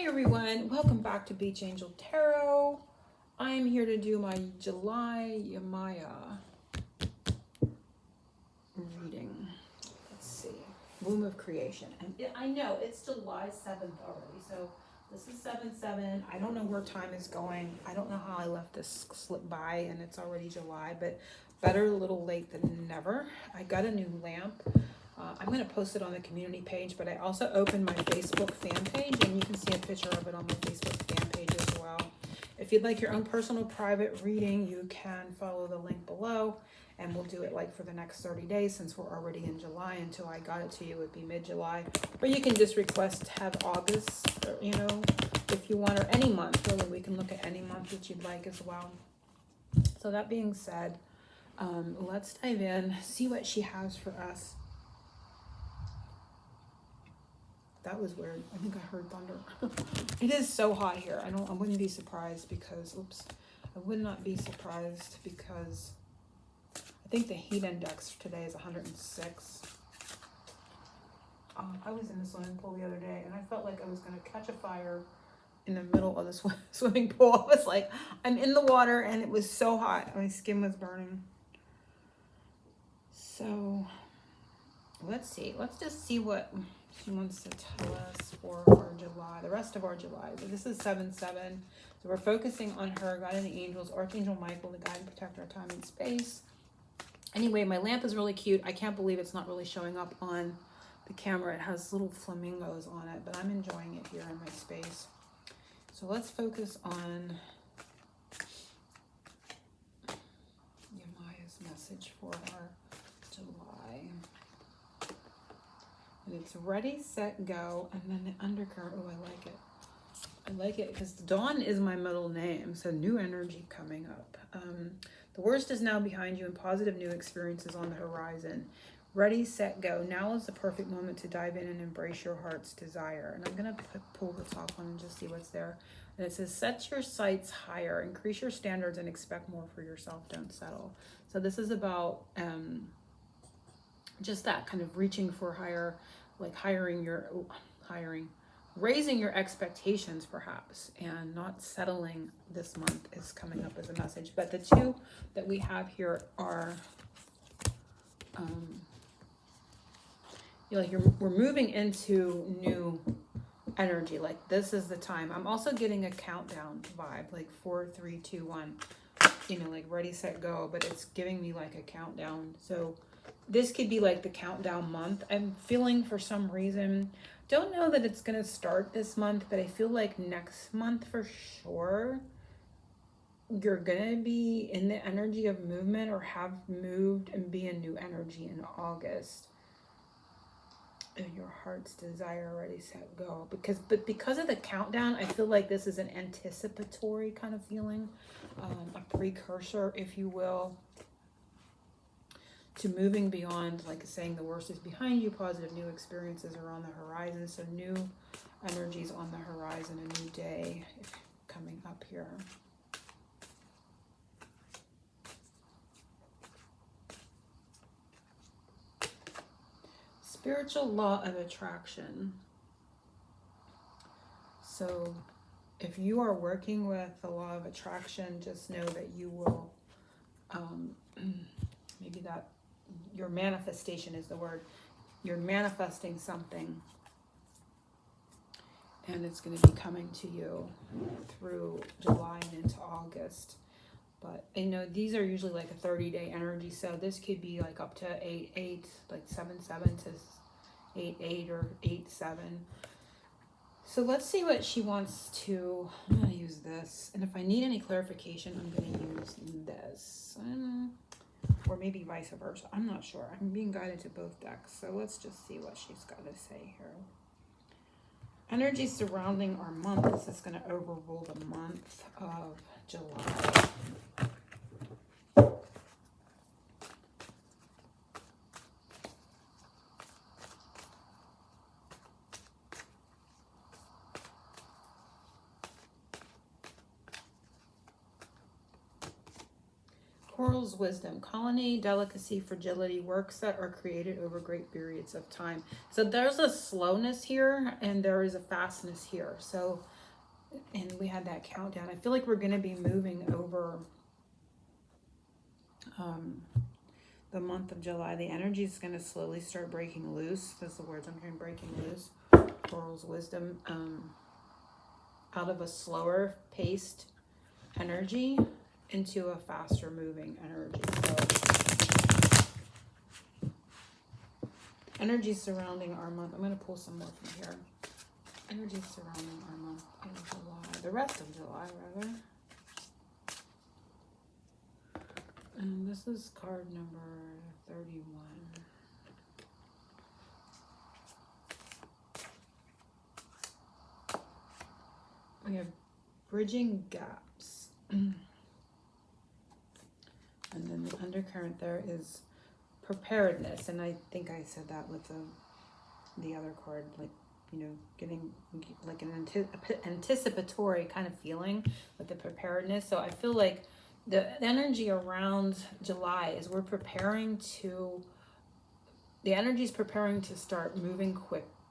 Hey everyone, welcome back to Beach Angel Tarot. I'm here to do my July Yemaya reading. Let's see. Womb of Creation. And I know it's July 7th already, so this is 7/7. I don't know where time is going. I don't know how I let this slip by and it's already July, but better a little late than never. I got a new lamp. I'm going to post it on the community page, but I also opened my Facebook fan page, and you can see a picture of it on my Facebook fan page as well. If you'd like your own personal private reading, you can follow the link below, and we'll do it like for the next 30 days since we're already in July. Until I got it to you, it would be mid-July. Or you can just request to have August, or, if you want, or any month. Really, we can look at any month that you'd like as well. So that being said, let's dive in, see what she has for us. That was weird. I think I heard thunder. It is so hot here. I wouldn't be surprised because, I would not be surprised because I think the heat index today is 106. I was in the swimming pool the other day and I felt like I was going to catch a fire in the middle of the swimming pool. I was like, I'm in the water and it was so hot. My skin was burning. So let's see. Let's just see what she wants to tell us for our July, the rest of our July. So this is 7/7. So we're focusing on her, God and the angels, Archangel Michael, the guide and protector of time and space. Anyway, my lamp is really cute. I can't believe it's not really showing up on the camera. It has little flamingos on it, but I'm enjoying it here in my space. So let's focus on Yemaya's message for our July. And it's ready, set, go, and then the undercurrent. Oh, I like it. I like it because Dawn is my middle name, so new energy coming up. The worst is now behind you and positive new experiences on the horizon. Ready, set, go. Now is the perfect moment to dive in and embrace your heart's desire. And I'm going to pull the top one and just see what's there. And it says, set your sights higher, increase your standards, and expect more for yourself. Don't settle. So this is about just that kind of reaching for higher, like raising your expectations perhaps, and not settling this month is coming up as a message. But the two that we have here are, we're moving into new energy. Like this is the time. I'm also getting a countdown vibe, like 4, 3, 2, 1, like ready, set, go, but it's giving me like a countdown. So this could be like the countdown month. I'm feeling for some reason, don't know that it's going to start this month, but I feel like next month for sure, you're going to be in the energy of movement or have moved and be in new energy in August. And your heart's desire, ready, set, go. Because of the countdown, I feel like this is an anticipatory kind of feeling, a precursor, if you will, to moving beyond, like saying the worst is behind you, positive new experiences are on the horizon. So new energies on the horizon, a new day coming up here. Spiritual law of attraction. So if you are working with the law of attraction, just know that you will, maybe that your manifestation is the word. You're manifesting something and it's going to be coming to you through July and into August. But these are usually like a 30-day energy, so this could be like up to 8/8, like 7/7 to 8/8 or 8/7. So let's see what she wants to. I'm going to use this, and if I need any clarification, I'm going to use this. Or maybe vice versa. I'm not sure. I'm being guided to both decks. So let's just see what she's got to say here. Energy surrounding our month. This is going to overrule the month of July. Coral's wisdom, colony, delicacy, fragility, works that are created over great periods of time. So there's a slowness here and there is a fastness here. So, and we had that countdown. I feel like we're going to be moving over the month of July. The energy is going to slowly start breaking loose. Those are the words I'm hearing, breaking loose. Coral's wisdom, out of a slower paced energy into a faster moving energy. So energy surrounding our month. I'm going to pull some more from here. Energy surrounding our month in July. The rest of July, rather. And this is card number 31. We have bridging gaps. And then the undercurrent there is preparedness. And I think I said that with the other card, like, you know, getting like an anticipatory kind of feeling with the preparedness. So I feel like the energy around July is the energy is preparing to start moving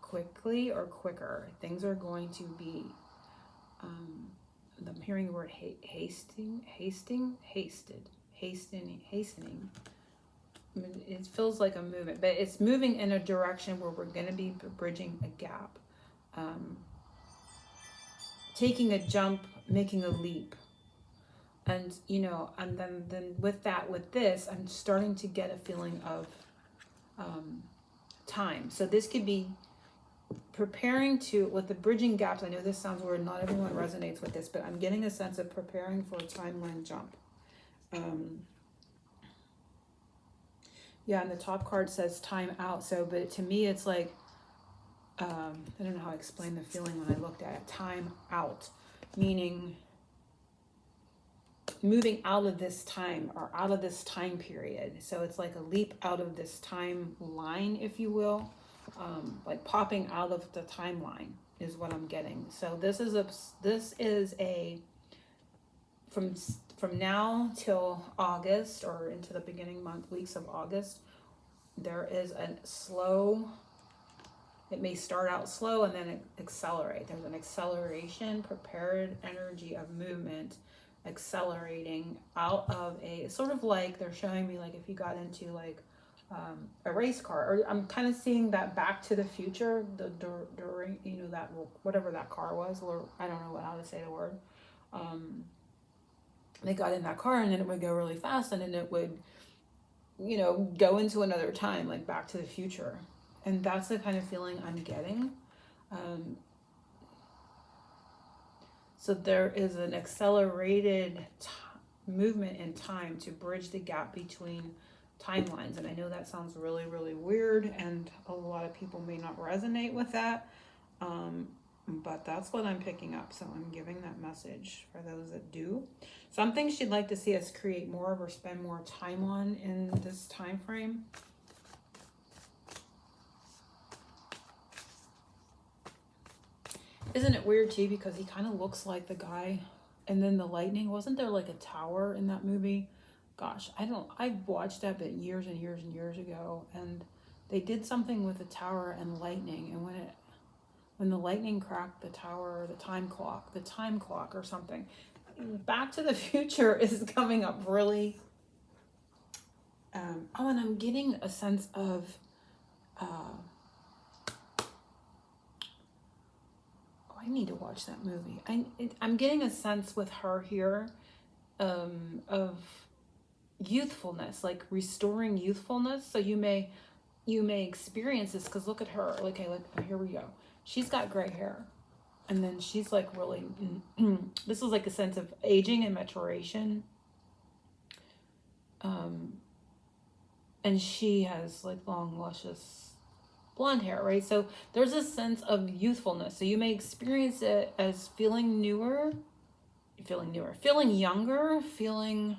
quickly or quicker. Things are going to be, I'm hearing the word hastening. I mean, it feels like a movement, but it's moving in a direction where we're going to be bridging a gap, taking a jump, making a leap. And, you know, and then with this, I'm starting to get a feeling of time. So this could be preparing with the bridging gaps. I know this sounds weird. Not everyone resonates with this, but I'm getting a sense of preparing for a timeline jump. Yeah, and the top card says time out. So, but to me, it's like, I don't know how to explain the feeling when I looked at it. Time out, meaning moving out of this time or out of this time period. So it's like a leap out of this timeline, if you will, like popping out of the timeline is what I'm getting. So this is a from now till August or into the beginning weeks of August, there is a slow, it may start out slow and then accelerate. There's an acceleration, prepared energy of movement, accelerating out of it's sort of like they're showing me like if you got into like a race car, or I'm kind of seeing that Back to the Future, during, you know, that whatever that car was, or I don't know how to say the word. They got in that car and then it would go really fast and then it would, you know, go into another time, like Back to the Future. And that's the kind of feeling I'm getting. So there is an accelerated movement in time to bridge the gap between timelines. And I know that sounds really, really weird and a lot of people may not resonate with that. But that's what I'm picking up. So I'm giving that message for those that do. Some things she'd like to see us create more of or spend more time on in this time frame. Isn't it weird too, because he kind of looks like the guy, and then the lightning, wasn't there like a tower in that movie? Gosh, I watched that but years and years and years ago, and they did something with the tower and lightning, and when the lightning cracked the tower, the time clock or something. Back to the Future is coming up really. And I'm getting a sense of I need to watch that movie. I'm getting a sense with her here of youthfulness, like restoring youthfulness. So you may experience this, because look at her. Okay, here we go. She's got gray hair, and then she's like really. This is like a sense of aging and maturation. And she has like long, luscious blonde hair, right? So there's a sense of youthfulness. So you may experience it as feeling younger, feeling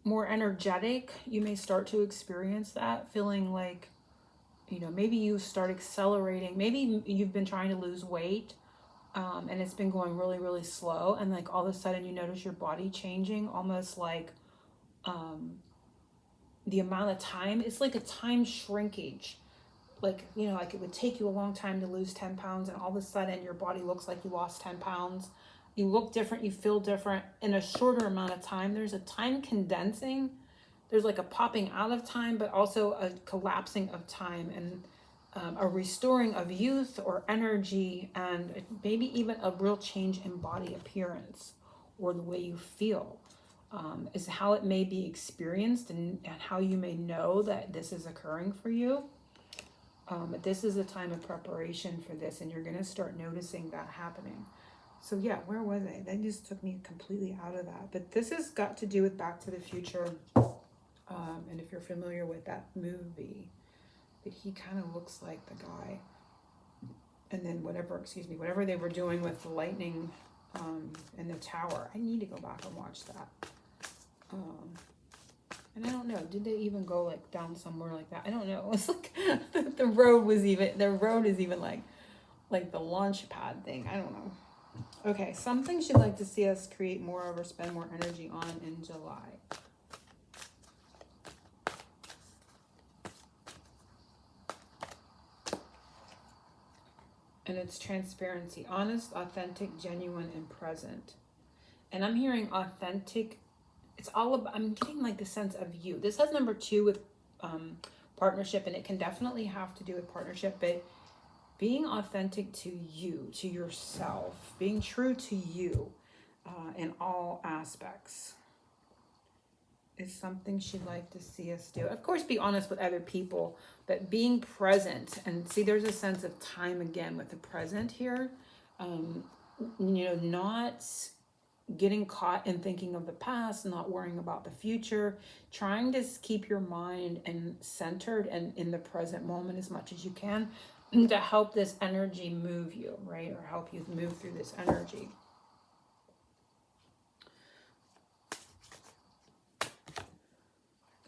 more energetic. You may start to experience that, feeling like, you know, maybe you start accelerating. Maybe you've been trying to lose weight, and it's been going really, really slow. And like all of a sudden you notice your body changing, almost like the amount of time, it's like a time shrinkage. Like, you know, like it would take you a long time to lose 10 pounds, and all of a sudden your body looks like you lost 10 pounds. You look different, you feel different in a shorter amount of time. There's a time condensing. There's like a popping out of time, but also a collapsing of time, and a restoring of youth or energy, and maybe even a real change in body appearance or the way you feel. Is how it may be experienced, and how you may know that this is occurring for you. But this is a time of preparation for this, and you're going to start noticing that happening. So yeah, where was I? That just took me completely out of that. But this has got to do with Back to the Future. And if you're familiar with that movie, that he kind of looks like the guy. And then whatever they were doing with the lightning in the tower. I need to go back and watch that. And I don't know, did they even go like down somewhere like that? I don't know. It's like the road is even like the launch pad thing. I don't know. Okay, something she'd like to see us create more of or spend more energy on in July. And it's transparency, honest, authentic, genuine, and present. And I'm hearing authentic. It's all about, I'm getting like the sense of you. This has number 2 with partnership, and it can definitely have to do with partnership, but being authentic to you, to yourself, being true to you in all aspects is something she'd like to see us do. Of course, be honest with other people, but being present. And see, there's a sense of time again with the present here. Not getting caught in thinking of the past, not worrying about the future, trying to keep your mind and centered and in the present moment as much as you can to help this energy move you, right? Or help you move through this energy.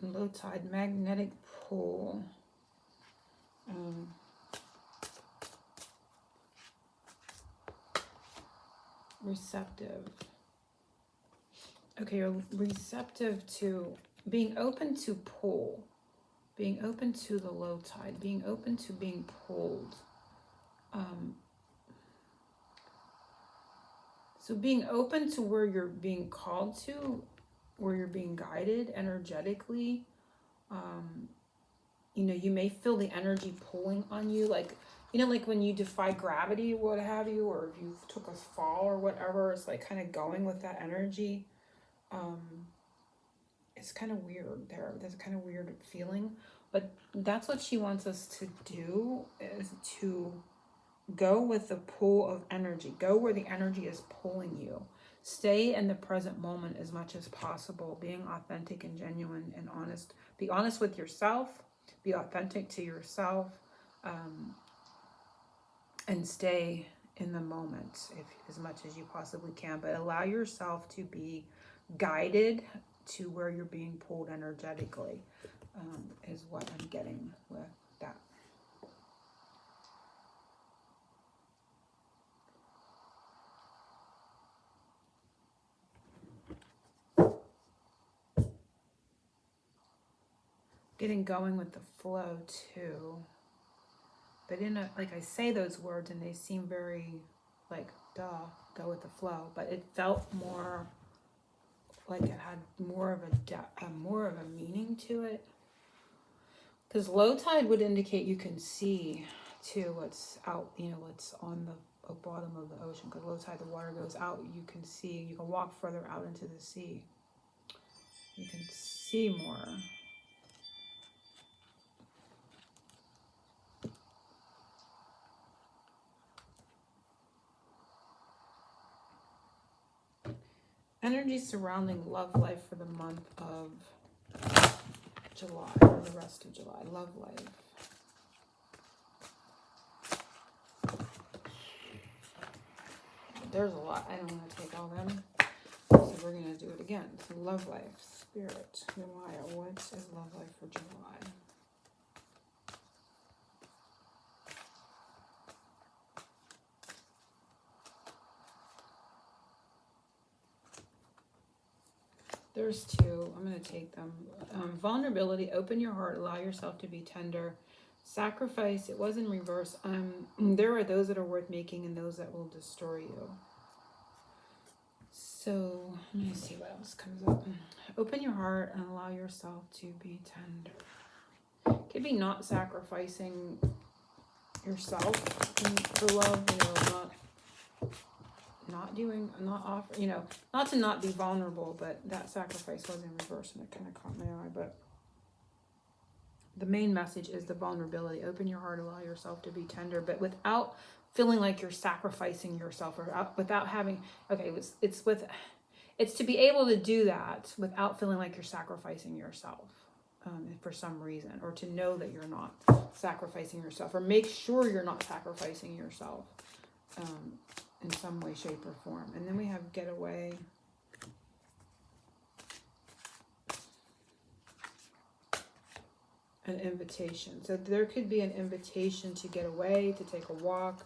Low tide, magnetic pull. Receptive. Okay, you're receptive to being open to pull, being open to the low tide, being open to being pulled. So being open to where you're being called to, where you're being guided energetically. You may feel the energy pulling on you, like when you defy gravity, what have you, or if you took a fall or whatever, it's like kind of going with that energy. It's kind of weird there. There's a kind of weird feeling, but that's what she wants us to do, is to go with the pull of energy. Go where the energy is pulling you. Stay in the present moment as much as possible, being authentic and genuine and honest. Be honest with yourself. Be authentic to yourself. And stay in the moment as much as you possibly can. But allow yourself to be guided to where you're being pulled energetically, is what I'm getting with that. Getting going with the flow too. But like I say those words and they seem very like, duh, go with the flow. But it felt more like it had more of a meaning to it. Because low tide would indicate you can see too what's out, what's on the bottom of the ocean. Because low tide, the water goes out, you can see, you can walk further out into the sea. You can see more. Energy surrounding love life for the month of July, or the rest of July. Love life. There's a lot. I don't want to take all them. So we're going to do it again. So love life, spirit, Yemaya. What is love life for July? There's two. I'm going to take them. Vulnerability, open your heart, allow yourself to be tender. Sacrifice, it was in reverse. There are those that are worth making and those that will destroy you. So, let me see what else comes up. Open your heart and allow yourself to be tender. Could be not sacrificing yourself for love, not to not be vulnerable, but that sacrifice was in reverse and it kind of caught my eye. But the main message is the vulnerability. Open your heart, allow yourself to be tender, but without feeling like you're sacrificing yourself, or without having, it's to be able to do that without feeling like you're sacrificing yourself for some reason, or to know that you're not sacrificing yourself, or make sure you're not sacrificing yourself in some way, shape, or form. And then we have get away. An invitation. So there could be an invitation to get away, to take a walk.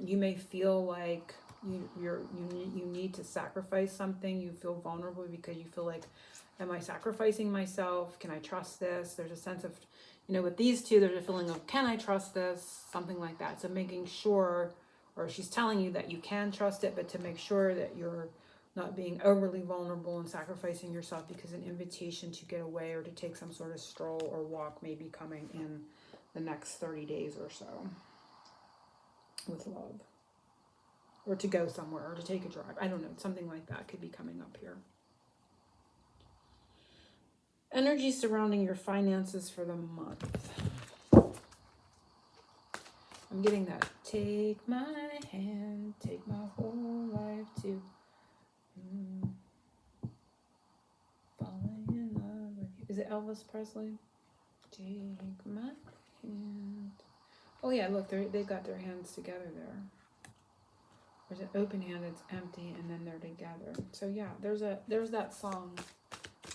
You may feel like you need to sacrifice something. You feel vulnerable because you feel like, am I sacrificing myself? Can I trust this? There's a sense of, with these two, there's a feeling of, can I trust this? Something like that. So making sure, or she's telling you that you can trust it, but to make sure that you're not being overly vulnerable and sacrificing yourself, because an invitation to get away or to take some sort of stroll or walk may be coming in the next 30 days or so with love. Or to go somewhere, or to take a drive. I don't know, something like that could be coming up here. Energy surrounding your finances for the month. I'm getting that. Take my hand, take my whole life to falling in love with you. Is it Elvis Presley? Take my hand. Oh yeah, look, they've got their hands together there. There's an open hand, it's empty, and then they're together. So yeah, there's that song,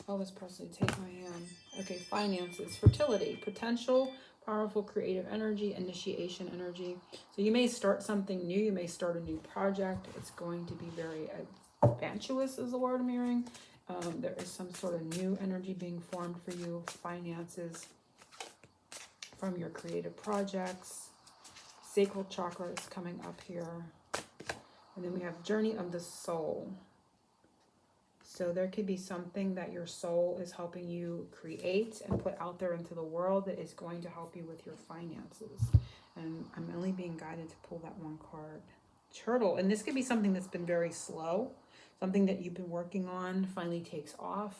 Elvis Presley, Take My Hand. Okay, finances, fertility, potential, powerful creative energy, initiation energy. So you may start something new, you may start a new project. It's going to be very adventurous is the word I'm hearing. There is some sort of new energy being formed for you, finances, from your creative projects. Sacral chakra is coming up here. And then we have journey of the soul. So there could be something that your soul is helping you create and put out there into the world that is going to help you with your finances. And I'm only being guided to pull that one card. Turtle. And this could be something that's been very slow. Something that you've been working on finally takes off.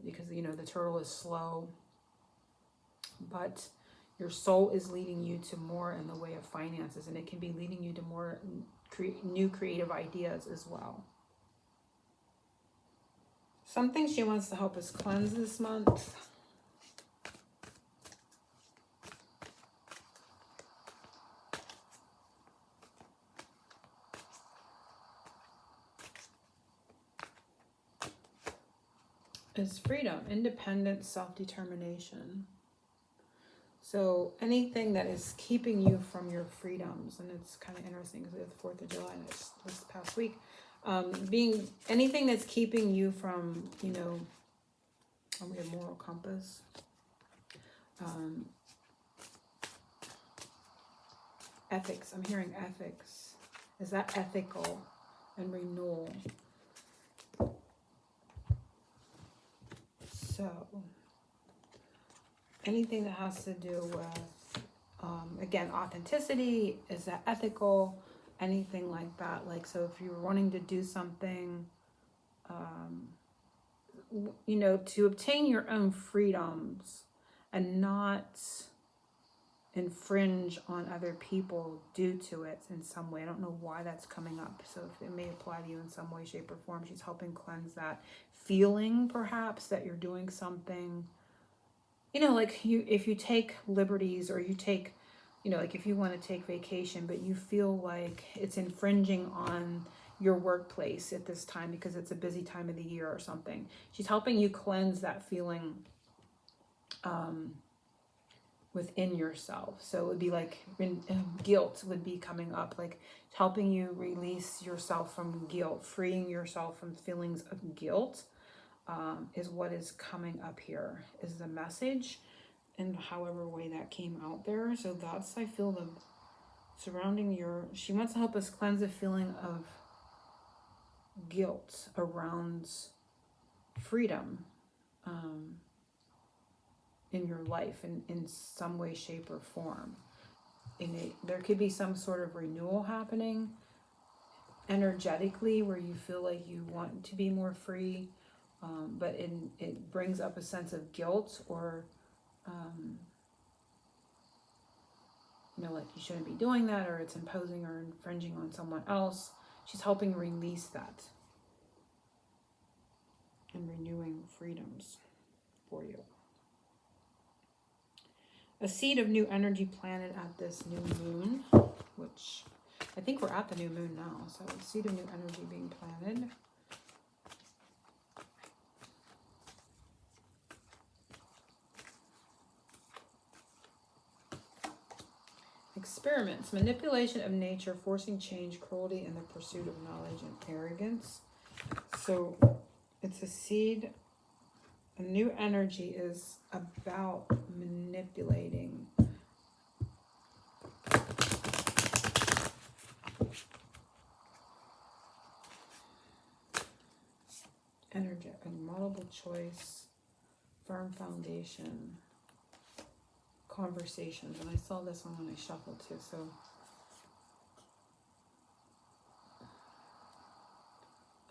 Because, the turtle is slow. But your soul is leading you to more in the way of finances. And it can be leading you to more new creative ideas as well. Something she wants to help us cleanse this month. Is freedom, independence, self-determination. So anything that is keeping you from your freedoms, and it's kind of interesting because we have the 4th of July this past week, being anything that's keeping you from, we have moral compass. Ethics, I'm hearing ethics. Is that ethical and renewal? So anything that has to do with, again, authenticity, is that ethical? Anything like that. Like, so if you're wanting to do something, to obtain your own freedoms and not infringe on other people due to it in some way. I don't know why that's coming up. So if it may apply to you in some way, shape, or form. She's helping cleanse that feeling, perhaps, that you're doing something, like if you take liberties, or you take, like if you want to take vacation, but you feel like it's infringing on your workplace at this time because it's a busy time of the year or something. She's helping you cleanse that feeling within yourself. So it would be like guilt would be coming up, like helping you release yourself from guilt, freeing yourself from feelings of guilt. is what is coming up here, is the message, and however way that came out there. So that's, I feel, the surrounding she wants to help us cleanse a feeling of guilt around freedom in your life in some way, shape, or form. There could be some sort of renewal happening energetically where you feel like you want to be more free, but it brings up a sense of guilt, or like you shouldn't be doing that, or it's imposing or infringing on someone else. She's helping release that and renewing freedoms for you. A seed of new energy planted at this new moon, which I think we're at the new moon now. So a seed of new energy being planted. Experiments, manipulation of nature, forcing change, cruelty, and the pursuit of knowledge and arrogance. So it's a seed. A new energy is about manipulating. Energy, multiple choice, firm foundation, conversations. And I saw this one when I shuffled too. So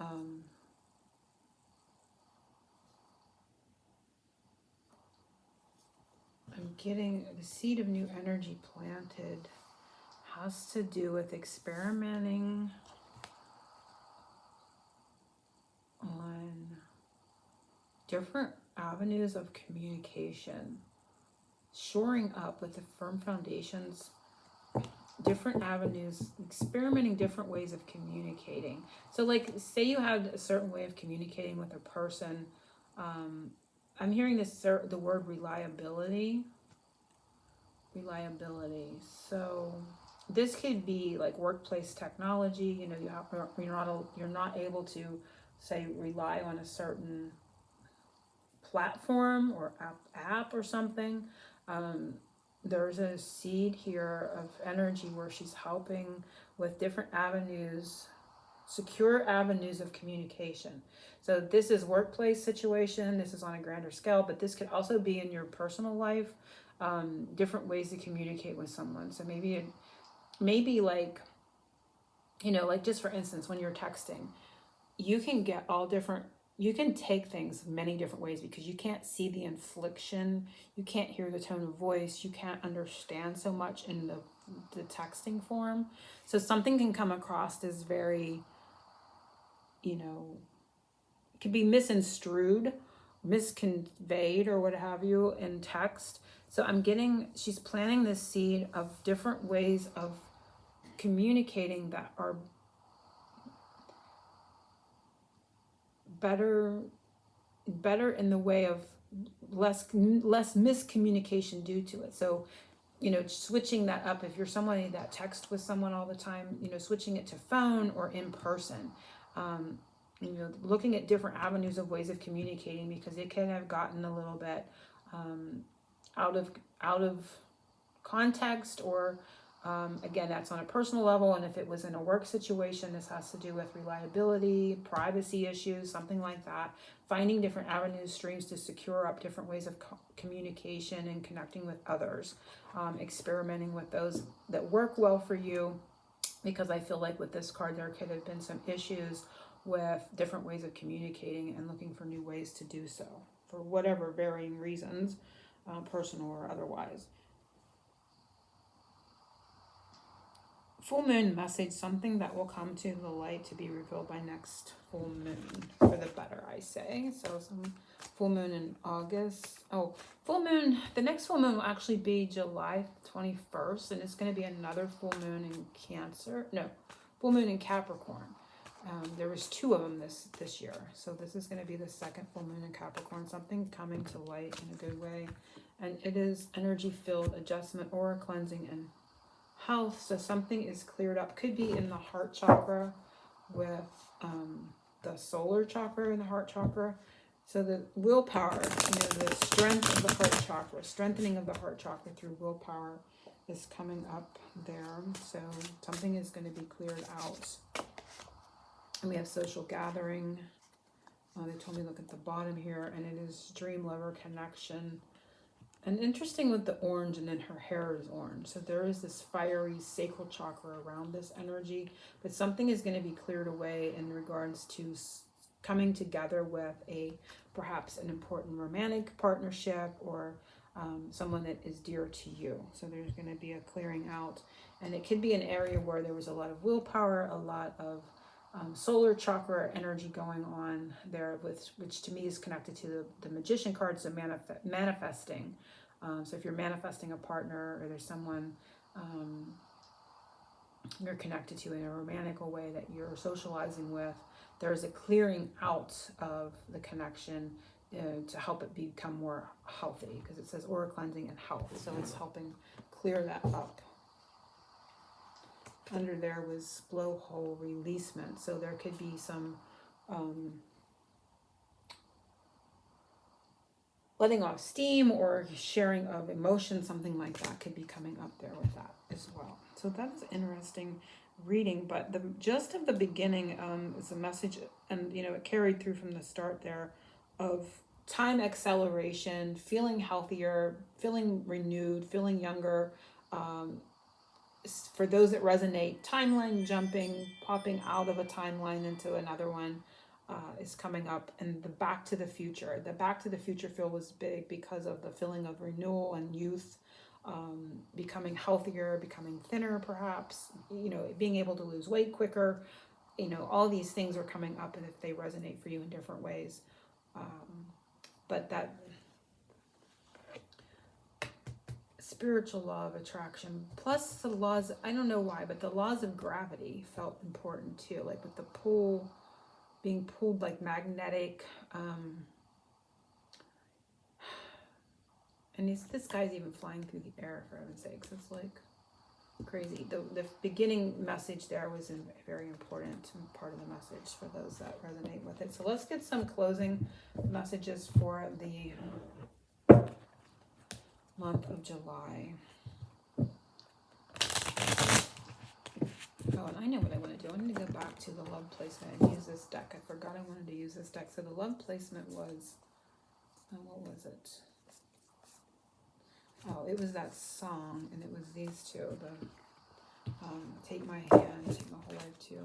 I'm getting the seed of new energy planted has to do with experimenting on different avenues of communication, shoring up with the firm foundations, different avenues, experimenting different ways of communicating. So like, say you had a certain way of communicating with a person. I'm hearing the word reliability. So this could be like workplace technology. You're not able to, say, rely on a certain platform or app or something. There's a seed here of energy where she's helping with different avenues, secure avenues of communication. So this is workplace situation. This is on a grander scale, but this could also be in your personal life. Different ways to communicate with someone. So maybe like, like just for instance, when you're texting, you can get you can take things many different ways because you can't see the inflection, you can't hear the tone of voice, you can't understand so much in the texting form. So something can come across as very, it can be misconstrued, misconveyed, or what have you in text. So I'm getting, she's planting this seed of different ways of communicating that are better in the way of less miscommunication due to it. So, switching that up. If you're somebody that texts with someone all the time, switching it to phone or in person. Looking at different avenues of ways of communicating, because it can have gotten a little bit out of context, or again, that's on a personal level. And if it was in a work situation, this has to do with reliability, privacy issues, something like that. Finding different avenues, streams to secure up different ways of communication and connecting with others. Experimenting with those that work well for you, because I feel like with this card, there could have been some issues with different ways of communicating and looking for new ways to do so for whatever varying reasons, personal or otherwise. Full moon message, something that will come to the light to be revealed by next full moon, for the better, I say. So some full moon in August. Oh, full moon, the next full moon will actually be July 21st, and it's going to be another full moon in Cancer. No, full moon in Capricorn. There was 2 of them this year. So this is going to be the second full moon in Capricorn, something coming to light in a good way. And it is energy-filled adjustment, aura cleansing, and health. So something is cleared up. Could be in the heart chakra with the solar chakra in the heart chakra. So the willpower, the strength of the heart chakra, strengthening of the heart chakra through willpower is coming up there. So something is going to be cleared out. And we have social gathering. They told me look at the bottom here, and it is dream lover connection. And interesting with the orange, and then her hair is orange. So there is this fiery sacral chakra around this energy, but something is going to be cleared away in regards to coming together with perhaps an important romantic partnership, or someone that is dear to you. So there's going to be a clearing out, and it could be an area where there was a lot of willpower, a lot of solar chakra energy going on there, which to me is connected to the magician cards, the manifesting. So if you're manifesting a partner, or there's someone you're connected to in a romantic way that you're socializing with, there's a clearing out of the connection to help it become more healthy, because it says aura cleansing and health. So it's helping clear that up. Under there was blowhole releasement. So there could be some letting off steam or sharing of emotion, something like that could be coming up there with that as well. So that's interesting reading, but the just of the beginning is a message, and it carried through from the start there, of time acceleration, feeling healthier, feeling renewed, feeling younger. For those that resonate, timeline jumping, popping out of a timeline into another one is coming up. And the Back to the Future. The Back to the Future feel was big because of the feeling of renewal and youth, becoming healthier, becoming thinner perhaps, being able to lose weight quicker. All these things are coming up, and if they resonate for you in different ways. But that spiritual law of attraction, plus the laws, I don't know why, but the laws of gravity felt important too, like with the pull, being pulled like magnetic. And this guy's even flying through the air, for heaven's sakes. It's like crazy. The beginning message there was a very important part of the message for those that resonate with it. So let's get some closing messages for the month of July. Oh, and I know what I want to do. I need to go back to the love placement and use this deck. I forgot I wanted to use this deck. So the love placement was, what was it? Oh, it was that song, and it was these two. The Take My Hand, Take My Whole Life Too.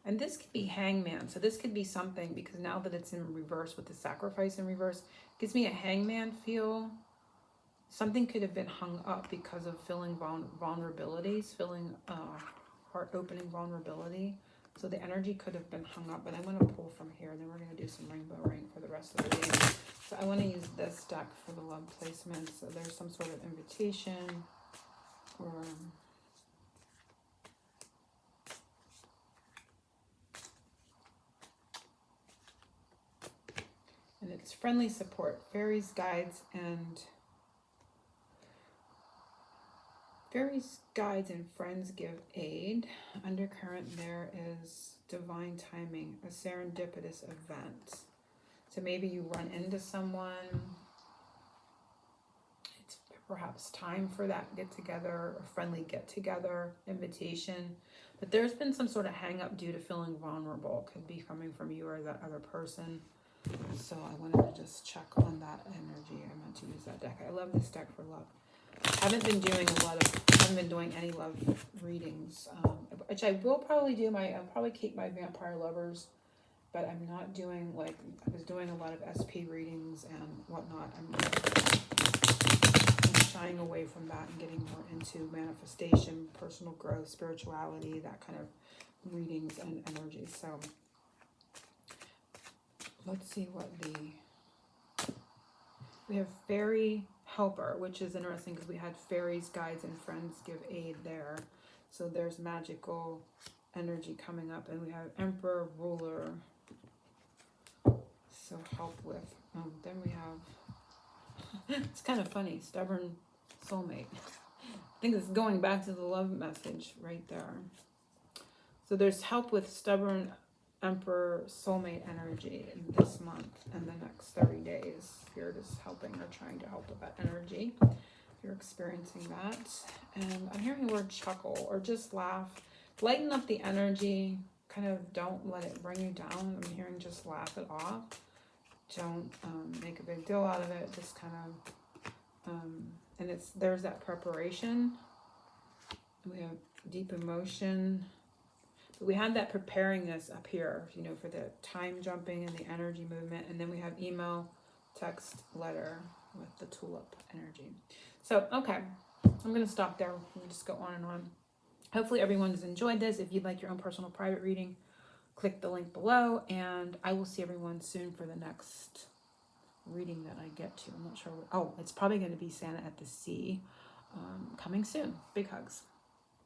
And this could be Hangman. So this could be something, because now that it's in reverse with the sacrifice in reverse, it gives me a hangman feel. Something could have been hung up because of feeling vulnerabilities, feeling heart-opening vulnerability. So the energy could have been hung up. But I'm going to pull from here, and then we're going to do some rainbow ring for the rest of the day. So I want to use this deck for the love placement. So there's some sort of invitation, or and it's friendly support, fairies, guides, and friends give aid. Undercurrent there is divine timing, a serendipitous event. So maybe you run into someone. It's perhaps time for that get-together, a friendly get-together, invitation. But there's been some sort of hang-up due to feeling vulnerable. Could be coming from you or that other person. So I wanted to just check on that energy. I meant to use that deck. I love this deck for love. I haven't been doing any love readings, which I will probably do. I'll probably keep my vampire lovers, but I'm not doing, I was doing a lot of SP readings and whatnot. I'm shying away from that and getting more into manifestation, personal growth, spirituality, that kind of readings and energies. So let's see what we have fairy helper, which is interesting because we had fairies, guides, and friends give aid there. So there's magical energy coming up, and we have emperor, ruler. So help with. Then we have, it's kind of funny, stubborn soulmate. I think it's going back to the love message right there. So there's help with stubborn Emperor soulmate energy in this month and the next 30 days. Spirit is helping or trying to help with that energy. You're experiencing that. And I'm hearing the word chuckle or just laugh. Lighten up the energy. Kind of don't let it bring you down. I'm hearing just laugh it off. Don't make a big deal out of it. Just kind of, and there's that preparation. We have deep emotion. But we had that preparingness up here, you know, for the time jumping and the energy movement. And then we have email, text, letter with the tulip energy. So, okay, I'm going to stop there. We'll just go on and on. Hopefully everyone has enjoyed this. If you'd like your own personal private reading, click the link below. And I will see everyone soon for the next reading that I get to. I'm not sure. It's probably going to be Santa at the Sea coming soon. Big hugs.